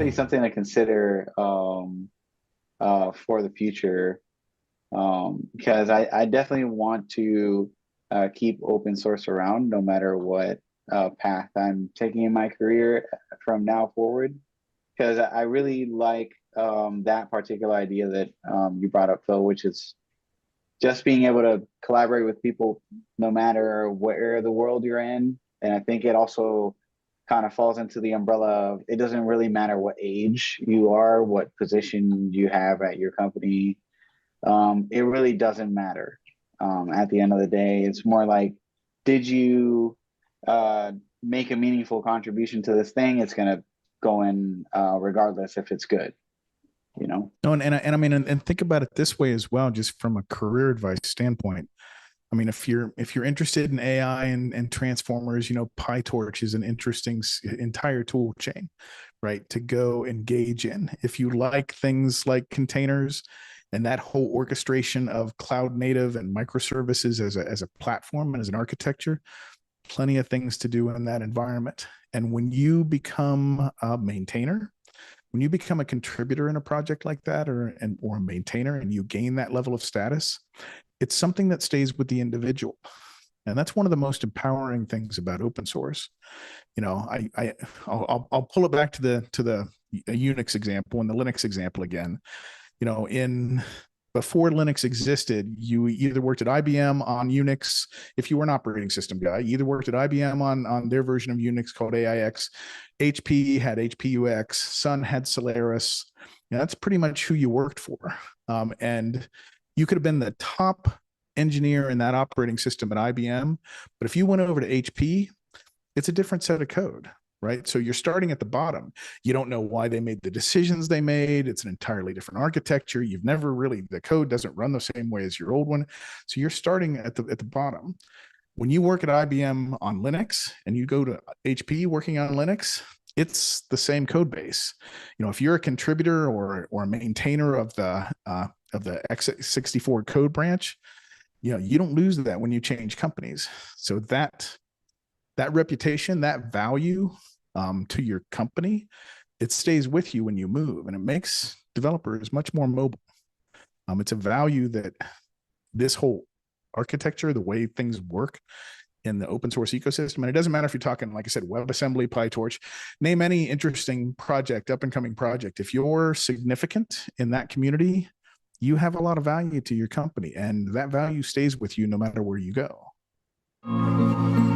definitely something to consider for the future, because I definitely want to keep open source around no matter what path I'm taking in my career from now forward. Because I really like that particular idea that you brought up, Phil, which is just being able to collaborate with people no matter where the world you're in. And I think it also kind of falls into the umbrella of it doesn't really matter what age you are, what position you have at your company. It really doesn't matter. At the end of the day, it's more like, did you make a meaningful contribution to this thing? It's going to go in regardless if it's good, you know? No, and I mean, and think about it this way as well, just from a career advice standpoint. I mean, if you're interested in AI and transformers, PyTorch is an interesting entire tool chain, right, to go engage in. If you like things like containers and that whole orchestration of cloud native and microservices as a platform and as an architecture, plenty of things to do in that environment. And when you become a maintainer, when you become a contributor in a project like that, or a maintainer, and you gain that level of status, it's something that stays with the individual. And that's one of the most empowering things about open source. I'll pull it back to the Unix example and the Linux example again. Before Linux existed, you either worked at IBM on Unix. If you were an operating system guy, you either worked at IBM on their version of Unix called AIX. HP had HPUX. Sun had Solaris. That's pretty much who you worked for. And you could have been the top engineer in that operating system at IBM. But if you went over to HP, it's a different set of code, right? So you're starting at the bottom. You don't know why they made the decisions they made. It's an entirely different architecture. You've never really, the code doesn't run the same way as your old one. So you're starting at the bottom. When you work at IBM on Linux and you go to HP working on Linux, it's the same code base. If you're a contributor or a maintainer of the x64 code branch, you don't lose that when you change companies. So that reputation, that value to your company, it stays with you when you move, and it makes developers much more mobile. It's a value that this whole architecture, the way things work in the open source ecosystem, and it doesn't matter if you're talking, like I said, WebAssembly, PyTorch, name any interesting project, up and coming project. If you're significant in that community, you have a lot of value to your company, and that value stays with you no matter where you go.